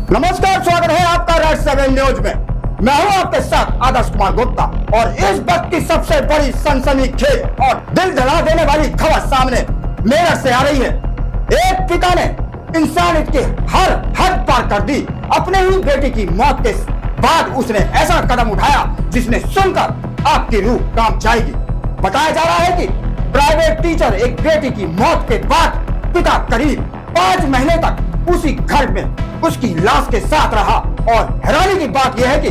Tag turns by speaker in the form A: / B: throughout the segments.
A: नमस्कार, स्वागत है आपका रेड 7 न्यूज में। मैं हूं आपके साथ आदर्श कुमार गुप्ता और इस वक्त की सबसे बड़ी सनसनीखेज और दिल दहला देने वाली खबर सामने मेरठ से आ रही है। एक पिता ने इंसानियत की हर हद पार कर दी। अपने ही बेटी की मौत के बाद उसने ऐसा कदम उठाया जिसने सुनकर आपकी रूह कांप जाएगी। बताया जा रहा है कि प्राइवेट टीचर एक बेटी की मौत के बाद पिता करीब 5 महीने तक उसी घर में उसकी लाश के साथ रहा और हैरानी की बात यह है कि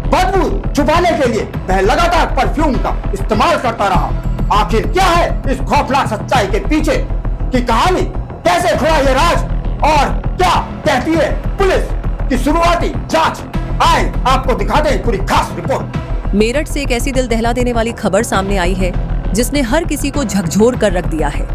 A: बदबू छुपाने के लिए वह लगातार परफ्यूम का इस्तेमाल करता रहा। आखिर क्या है इस खौफनाक सच्चाई के पीछे की कहानी, कैसे खुला ये राज और क्या कहती है पुलिस की शुरुआती जांच, आए आपको दिखाते हैं पूरी खास रिपोर्ट।
B: मेरठ से एक ऐसी दिल दहला देने वाली खबर सामने आई है जिसने हर किसी को झकझोर कर रख दिया है।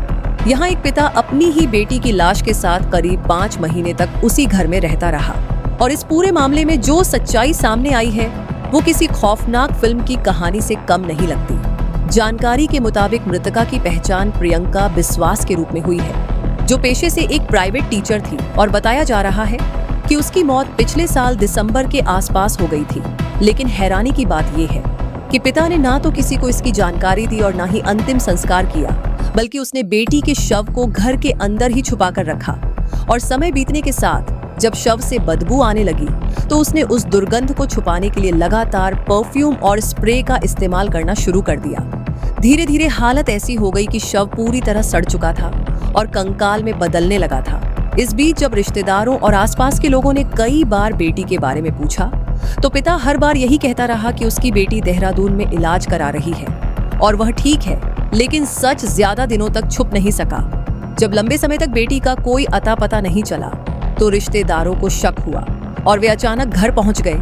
B: यहाँ एक पिता अपनी ही बेटी की लाश के साथ करीब 5 महीने तक उसी घर में रहता रहा और इस पूरे मामले में जो सच्चाई सामने आई है वो किसी खौफनाक फिल्म की कहानी से कम नहीं लगती। जानकारी के मुताबिक मृतका की पहचान प्रियंका बिस्वास के रूप में हुई है, जो पेशे से एक प्राइवेट टीचर थी और बताया जा रहा है कि उसकी मौत पिछले साल दिसंबर के आसपास हो गई थी। लेकिन हैरानी की बात यह है कि पिता ने ना तो किसी को इसकी जानकारी दी और ना ही अंतिम संस्कार किया, बल्कि उसने बेटी के शव को घर के अंदर ही छुपा कर रखा। और समय बीतने के साथ जब शव से बदबू आने लगी तो उसने उस दुर्गंध को छुपाने के लिए लगातार परफ्यूम और स्प्रे का इस्तेमाल करना शुरू कर दिया। धीरे धीरे हालत ऐसी हो गई कि शव पूरी तरह सड़ चुका था और कंकाल में बदलने लगा था। इस बीच जब रिश्तेदारों और आसपास के लोगों ने कई बार बेटी के बारे में पूछा तो पिता हर बार यही कहता रहा कि उसकी बेटी देहरादून में इलाज करा रही है और वह ठीक है। लेकिन सच ज्यादा दिनों तक छुप नहीं सका। जब लंबे समय तक बेटी का कोई अता पता नहीं चला तो रिश्तेदारों को शक हुआ और वे अचानक घर पहुंच गए।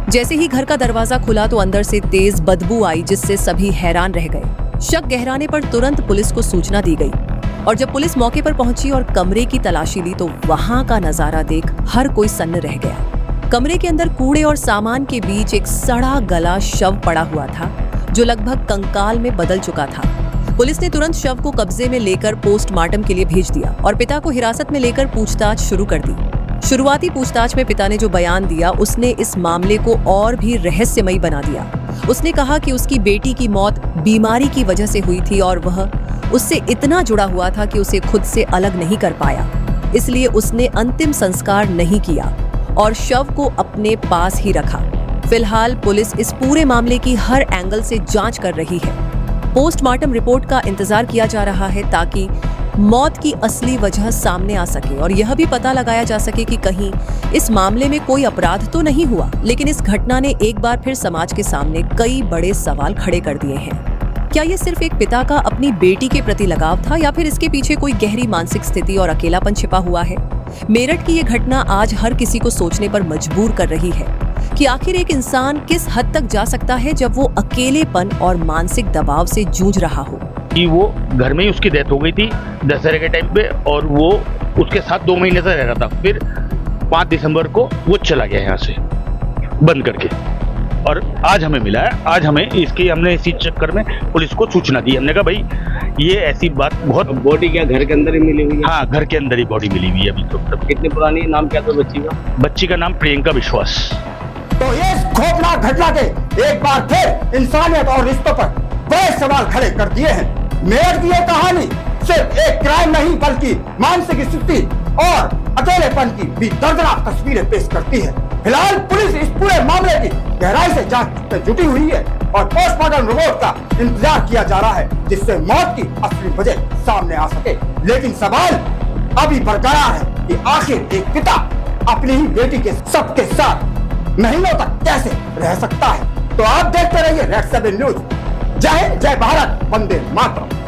B: जैसे ही घर का दरवाजा खुला तो अंदर से तेज बदबू आई, जिससे सभी हैरान रह गए। शक गहराने पर तुरंत पुलिस को सूचना दी गई और जब पुलिस मौके पर पहुंची और कमरे की तलाशी ली तो वहां का नजारा देख हर कोई सन्न रह गया। कमरे के अंदर कूड़े और सामान के बीच एक सड़ा गला शव पड़ा हुआ था जो लगभग कंकाल में बदल चुका था। पुलिस ने तुरंत शव को कब्जे में लेकर पोस्टमार्टम के लिए भेज दिया और पिता को हिरासत में लेकर पूछताछ शुरू कर दी। शुरुआती पूछताछ में पिता ने जो बयान दिया उसने इस मामले को और भी रहस्यमयी बना दिया। उसने कहा कि उसकी बेटी की मौत बीमारी की वजह से हुई थी और वह उससे इतना जुड़ा हुआ था कि उसे खुद से अलग नहीं कर पाया, इसलिए उसने अंतिम संस्कार नहीं किया और शव को अपने पास ही रखा। फिलहाल पुलिस इस पूरे मामले की हर एंगल से जांच कर रही है। पोस्टमार्टम रिपोर्ट का इंतजार किया जा रहा है ताकि मौत की असली वजह सामने आ सके और यह भी पता लगाया जा सके कि कहीं इस मामले में कोई अपराध तो नहीं हुआ। लेकिन इस घटना ने एक बार फिर समाज के सामने कई बड़े सवाल खड़े कर दिए हैं। क्या ये सिर्फ एक पिता का अपनी बेटी के प्रति लगाव था या फिर इसके पीछे कोई गहरी मानसिक स्थिति और अकेलापन छिपा हुआ है? मेरठ की ये घटना आज हर किसी को सोचने पर मजबूर कर रही है कि आखिर एक इंसान किस हद तक जा सकता है जब वो अकेलेपन और मानसिक दबाव से जूझ रहा हो।
C: कि वो घर में ही उसकी डेथ हो गई थी दशहरे के टाइम पे और वो उसके साथ 2 महीने से रह रहा था। फिर 5 दिसंबर को वो चला गया यहाँ से बंद करके और आज हमें मिला है। आज हमने इसी चक्कर में पुलिस को सूचना दी। हमने कहा भाई ये ऐसी बात बहुत।
D: बॉडी क्या घर के अंदर ही मिली हुई है?
C: हाँ, घर के अंदर ही बॉडी मिली हुई है अभी तो।
D: कितनी पुरानी, नाम क्या था बच्ची का?
C: बच्ची का नाम प्रियंका बिस्वास।
A: तो इस खौफनाक घटना के एक बार फिर इंसानियत और रिश्तों पर बड़े सवाल खड़े कर दिए हैं। मेरठ की यह कहानी सिर्फ एक क्राइम नहीं बल्कि मानसिक स्थिति और अकेलेपन की भी दर्दनाक तस्वीरें पेश करती है। फिलहाल पुलिस इस पूरे मामले की गहराई से जांच में जुटी हुई है और पोस्टमार्टम रिपोर्ट का इंतजार किया जा रहा है जिससे मौत की असली वजह सामने आ सके। लेकिन सवाल अभी बरकरार है कि आखिर एक पिता अपनी ही बेटी के सबके साथ महीनों तक कैसे रह सकता है। तो आप देखते रहिए रेड 7 न्यूज। जय हिंद, जय भारत, वंदे मातरम।